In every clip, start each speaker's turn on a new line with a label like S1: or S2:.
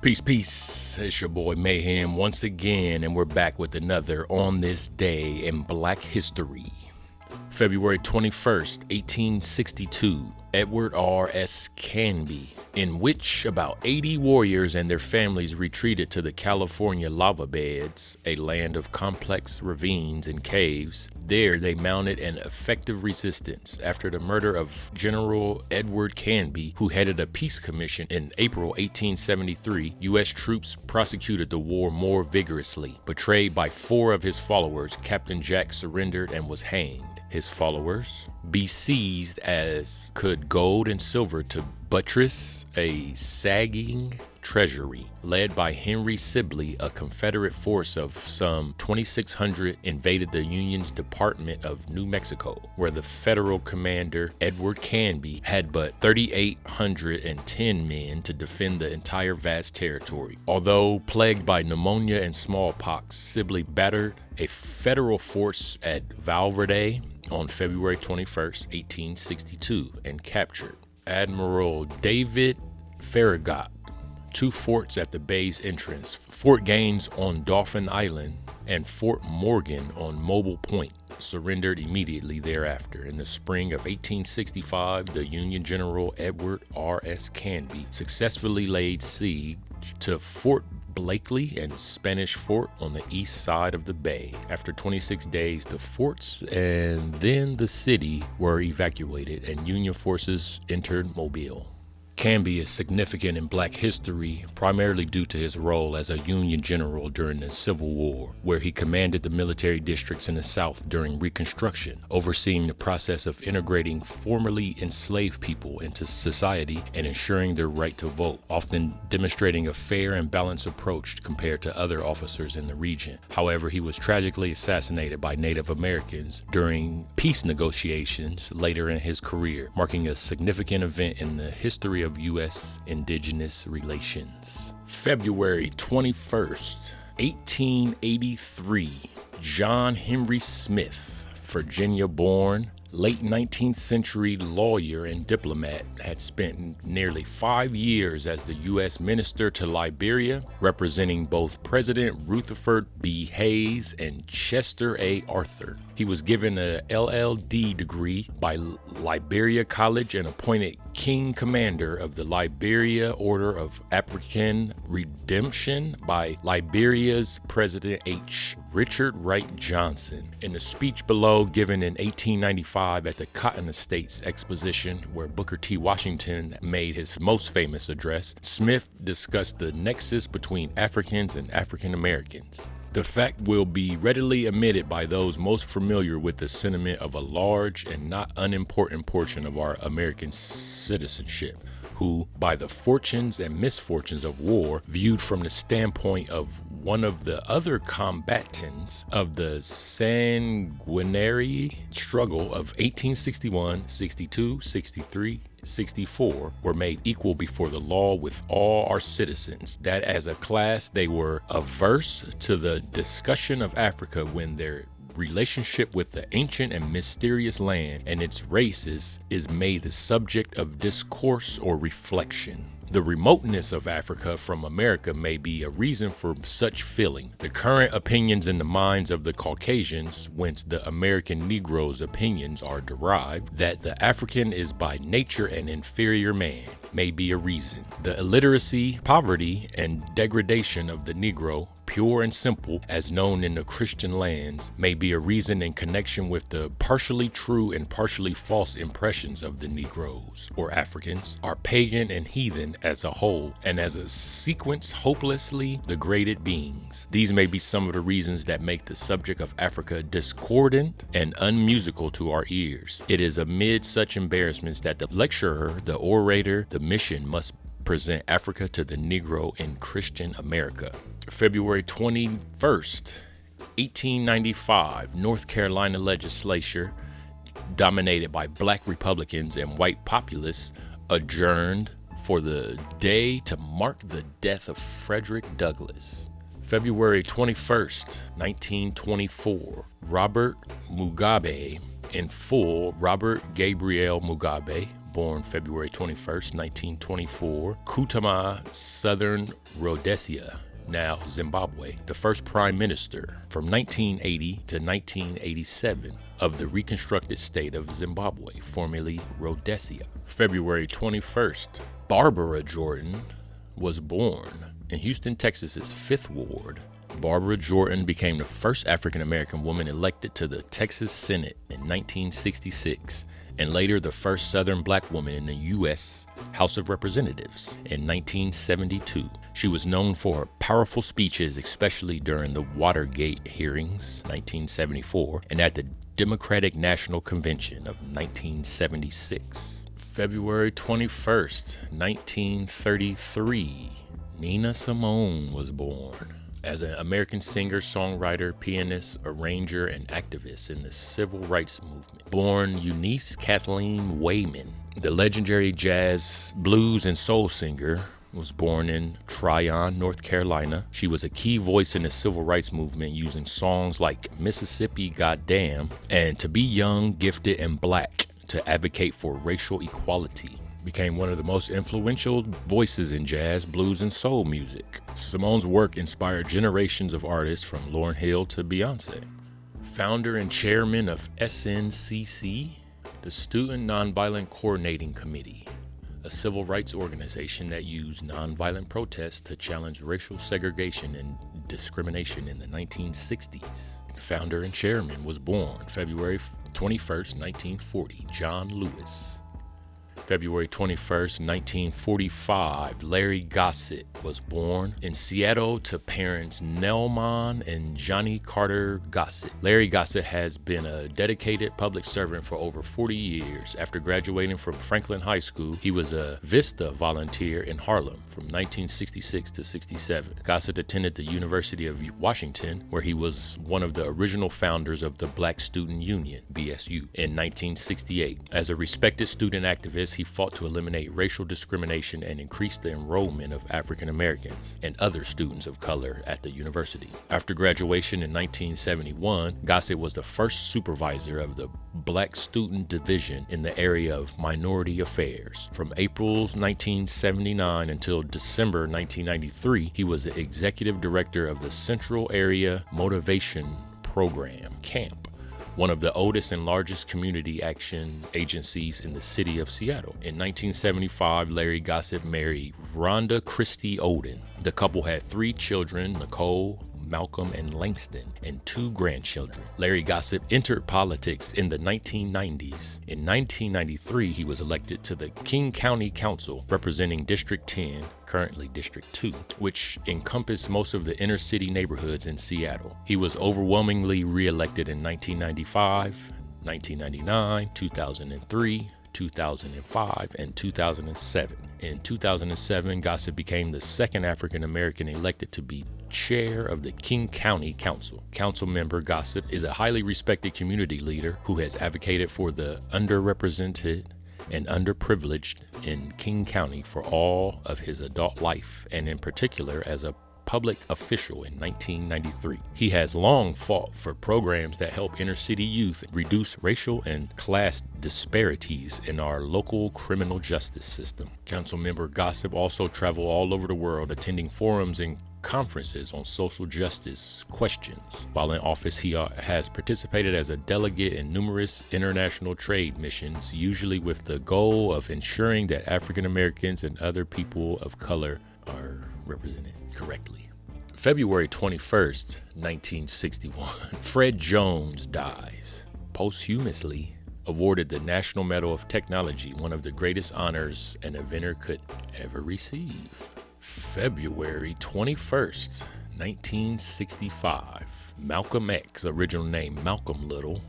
S1: Peace, peace. It's your boy Mayhem once again, and we're back with another On This Day in Black History. February 21st, 1862, Edward R.S. Canby, in which about 80 warriors and their families retreated to the California lava beds, a land of complex ravines and caves. There they mounted an effective resistance after the murder of General Edward Canby, who headed a peace commission in April 1873. U.S. troops prosecuted the war more vigorously. Betrayed by 4 of his followers, Captain Jack surrendered and was hanged. His followers be seized as could gold and silver to buttress a sagging treasury. Led by Henry Sibley, a Confederate force of some 2,600 invaded the Union's Department of New Mexico, where the Federal commander Edward Canby had but 3,810 men to defend the entire vast territory. Although plagued by pneumonia and smallpox, Sibley battered a Federal force at Valverde on February 21st, 1862, and captured Admiral David Farragut, 2 forts at the bay's entrance, Fort Gaines on Dauphin Island, and Fort Morgan on Mobile Point. Surrendered immediately thereafter. In the spring of 1865, the Union General Edward R.S. Canby successfully laid siege to Fort Blakely and Spanish Fort on the east side of the bay. After 26 days, the forts and then the city were evacuated and Union forces entered Mobile. Canby is significant in Black history primarily due to his role as a Union general during the Civil War, where he commanded the military districts in the South during Reconstruction, overseeing the process of integrating formerly enslaved people into society and ensuring their right to vote, often demonstrating a fair and balanced approach compared to other officers in the region. However, he was tragically assassinated by Native Americans during peace negotiations later in his career, marking a significant event in the history of U.S. indigenous relations. February 21st, 1883, John Henry Smith, Virginia-born, late 19th century lawyer and diplomat, had spent nearly 5 years as the U.S. Minister to Liberia, representing both President Rutherford B. Hayes and Chester A. Arthur. He was given a LL.D. degree by Liberia College and appointed King Commander of the Liberia Order of African Redemption by Liberia's President H. Richard Wright Johnson. In the speech below, given in 1895 at the Cotton Estates Exposition, where Booker T. Washington made his most famous address, Smith discussed the nexus between Africans and African Americans. The fact will be readily admitted by those most familiar with the sentiment of a large and not unimportant portion of our American citizenship, who, by the fortunes and misfortunes of war, viewed from the standpoint of one of the other combatants of the sanguinary struggle of 1861, 62, 63, 64, were made equal before the law with all our citizens, that as a class they were averse to the discussion of Africa when their relationship with the ancient and mysterious land and its races is made the subject of discourse or reflection. The remoteness of Africa from America may be a reason for such feeling. The current opinions in the minds of the Caucasians, whence the American Negro's opinions are derived, that the African is by nature an inferior man, may be a reason. The illiteracy, poverty, and degradation of the Negro, pure and simple, as known in the Christian lands, may be a reason in connection with the partially true and partially false impressions of the Negroes, or Africans, are pagan and heathen as a whole, and as a sequence hopelessly degraded beings. These may be some of the reasons that make the subject of Africa discordant and unmusical to our ears. It is amid such embarrassments that the lecturer, the orator, the mission must present Africa to the Negro in Christian America. February 21st, 1895, North Carolina legislature, dominated by Black Republicans and white populists, adjourned for the day to mark the death of Frederick Douglass. February 21st, 1924, Robert Mugabe, in full, Robert Gabriel Mugabe, born February 21st, 1924, Kutama, Southern Rhodesia, now Zimbabwe, the first prime minister from 1980 to 1987 of the reconstructed state of Zimbabwe, formerly Rhodesia. February 21st, Barbara Jordan was born in Houston, Texas's 5th Ward. Barbara Jordan became the first African-American woman elected to the Texas Senate in 1966, and later the first Southern black woman in the U.S. House of Representatives in 1972. She was known for her powerful speeches, especially during the Watergate hearings, 1974, and at the Democratic National Convention of 1976. February 21st, 1933, Nina Simone was born. As an American singer, songwriter, pianist, arranger, and activist in the civil rights movement. Born Eunice Kathleen Wayman, the legendary jazz, blues, and soul singer, was born in Tryon, North Carolina. She was a key voice in the civil rights movement, using songs like Mississippi Goddamn and To Be Young, Gifted, and Black to advocate for racial equality. Became one of the most influential voices in jazz, blues, and soul music. Simone's work inspired generations of artists from Lauryn Hill to Beyonce. Founder and chairman of SNCC, the Student Nonviolent Coordinating Committee, a civil rights organization that used nonviolent protests to challenge racial segregation and discrimination in the 1960s. Founder and chairman was born February 21st, 1940, John Lewis. February 21st, 1945, Larry Gossett was born in Seattle to parents Nelmon and Johnny Carter Gossett. Larry Gossett has been a dedicated public servant for over 40 years. After graduating from Franklin High School, he was a Vista volunteer in Harlem from 1966 to 67. Gossett attended the University of Washington, where he was one of the original founders of the Black Student Union, BSU, in 1968. As a respected student activist, he fought to eliminate racial discrimination and increase the enrollment of African Americans and other students of color at the university. After graduation in 1971, Gossett was the first supervisor of the Black Student Division in the area of minority affairs. From April 1979 until December 1993, he was the executive director of the Central Area Motivation Program, CAMP, one of the oldest and largest community action agencies in the city of Seattle. In 1975, Larry Gossett married Rhonda Christie Oden. The couple had 3 children, Nicole, Malcolm, and Langston, and 2 grandchildren. Larry Gossett entered politics in the 1990s. In 1993, he was elected to the King County Council, representing District 10, currently District 2, which encompassed most of the inner city neighborhoods in Seattle. He was overwhelmingly re-elected in 1995, 1999, 2003, 2005, and 2007. In 2007, Gossett became the second African American elected to be chair of the King County Council. Council member Gossett is a highly respected community leader who has advocated for the underrepresented and underprivileged in King County for all of his adult life, and in particular as a public official in 1993. He has long fought for programs that help inner city youth reduce racial and class disparities in our local criminal justice system. Councilmember Gossett also traveled all over the world attending forums and conferences on social justice questions. While in office, he has participated as a delegate in numerous international trade missions, usually with the goal of ensuring that African Americans and other people of color are represented correctly. February 21st, 1961, Fred Jones dies, posthumously awarded the National Medal of Technology, one of the greatest honors an inventor could ever receive. February 21st, 1965, Malcolm X, original name Malcolm Little,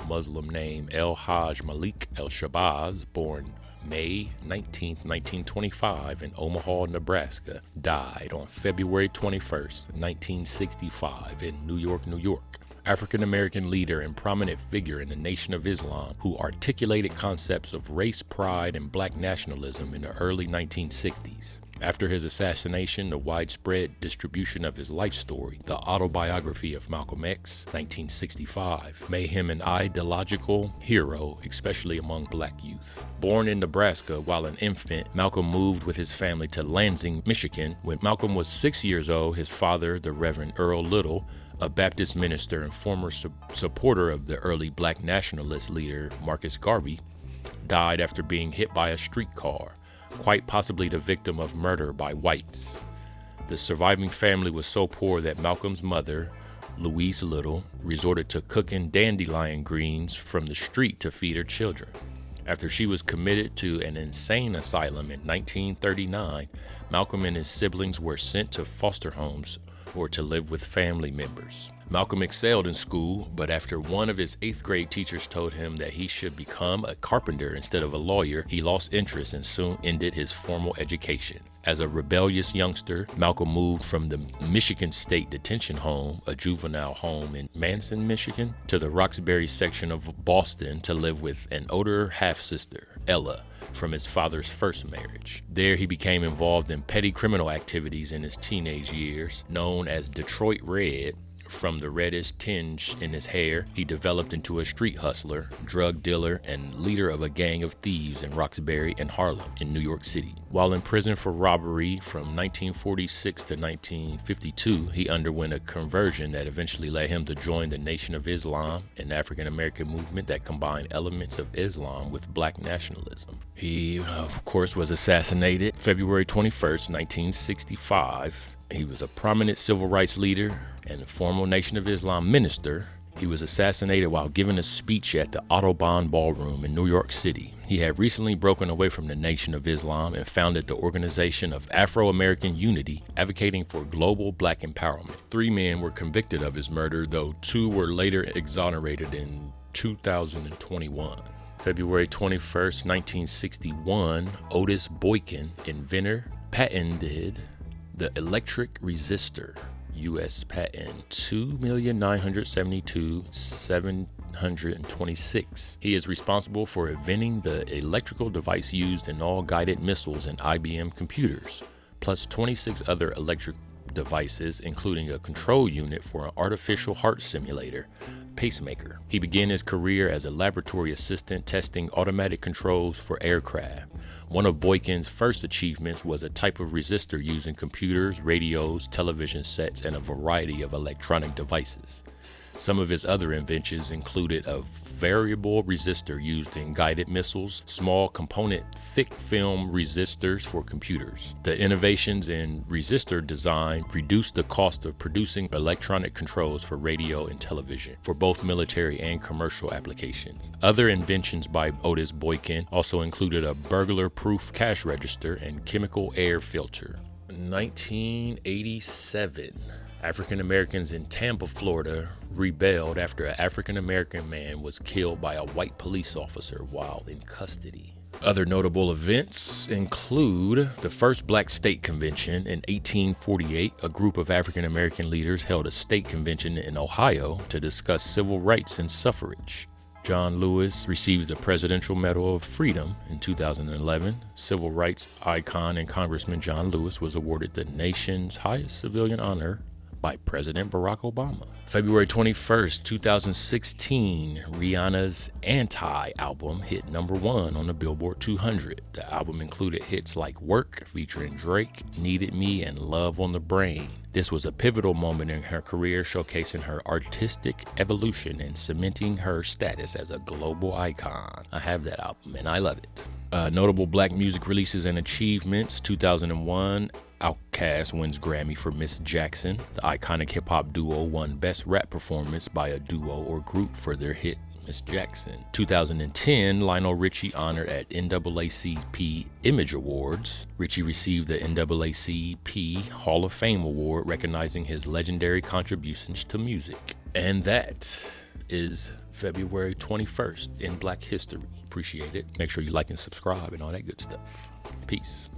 S1: Muslim name El Hajj Malik El Shabazz, born May 19, 1925 in Omaha, Nebraska, died on February 21st, 1965 in New York, New York. African-American leader and prominent figure in the Nation of Islam who articulated concepts of race pride and black nationalism in the early 1960s. After his assassination, the widespread distribution of his life story, the autobiography of Malcolm X, 1965, made him an ideological hero, especially among black youth. Born in Nebraska while an infant, Malcolm moved with his family to Lansing, Michigan. When Malcolm was 6 years old, his father, the Reverend Earl Little, a Baptist minister and former supporter of the early black nationalist leader Marcus Garvey, died after being hit by a streetcar, quite possibly the victim of murder by whites. The surviving family was so poor that Malcolm's mother, Louise Little, resorted to cooking dandelion greens from the street to feed her children. After she was committed to an insane asylum in 1939, Malcolm and his siblings were sent to foster homes or to live with family members. Malcolm excelled in school, but after one of his 8th grade teachers told him that he should become a carpenter instead of a lawyer, he lost interest and soon ended his formal education. As a rebellious youngster, Malcolm moved from the Michigan State Detention Home, a juvenile home in Manson, Michigan, to the Roxbury section of Boston to live with an older half-sister, Ella, from his father's first marriage. There he became involved in petty criminal activities in his teenage years, known as Detroit Red. From the reddish tinge in his hair, he developed into a street hustler, drug dealer, and leader of a gang of thieves in Roxbury and Harlem in New York City. While in prison for robbery from 1946 to 1952, he underwent a conversion that eventually led him to join the Nation of Islam, an African-American movement that combined elements of Islam with black nationalism. He, of course, was assassinated February 21st, 1965. He was a prominent civil rights leader and a former Nation of Islam minister. He was assassinated while giving a speech at the Audubon Ballroom in New York City. He had recently broken away from the Nation of Islam and founded the Organization of Afro-American Unity, advocating for global black empowerment. 3 men were convicted of his murder, though 2 were later exonerated in 2021. February 21st, 1961, Otis Boykin, inventor, patented the electric resistor, U.S. patent 2,972,726. He is responsible for inventing the electrical device used in all guided missiles and IBM computers, plus 26 other electric devices, including a control unit for an artificial heart simulator, pacemaker. He began his career as a laboratory assistant testing automatic controls for aircraft. One of Boykin's first achievements was a type of resistor used in computers, radios, television sets, and a variety of electronic devices. Some of his other inventions included a variable resistor used in guided missiles, small component thick film resistors for computers. The innovations in resistor design reduced the cost of producing electronic controls for radio and television for both military and commercial applications. Other inventions by Otis Boykin also included a burglar-proof cash register and chemical air filter. 1987. African Americans in Tampa, Florida rebelled after an African American man was killed by a white police officer while in custody. Other notable events include the first Black State Convention in 1848. A group of African American leaders held a state convention in Ohio to discuss civil rights and suffrage. John Lewis received the Presidential Medal of Freedom in 2011. Civil rights icon and Congressman John Lewis was awarded the nation's highest civilian honor by President Barack Obama. February 21st, 2016, Rihanna's Anti album hit #1 on the Billboard 200. The album included hits like Work, featuring Drake, Needed Me, and Love on the Brain. This was a pivotal moment in her career, showcasing her artistic evolution and cementing her status as a global icon. I have that album and I love it. Notable black music releases and achievements. 2001, Outkast wins Grammy for Miss Jackson. The iconic hip-hop duo won Best Rap Performance by a Duo or Group for their hit Miss Jackson. 2010, Lionel Richie honored at NAACP Image Awards. Richie received the NAACP Hall of Fame Award, recognizing his legendary contributions to music. And that is February 21st in Black History. Appreciate it. Make sure you like and subscribe and all that good stuff. Peace.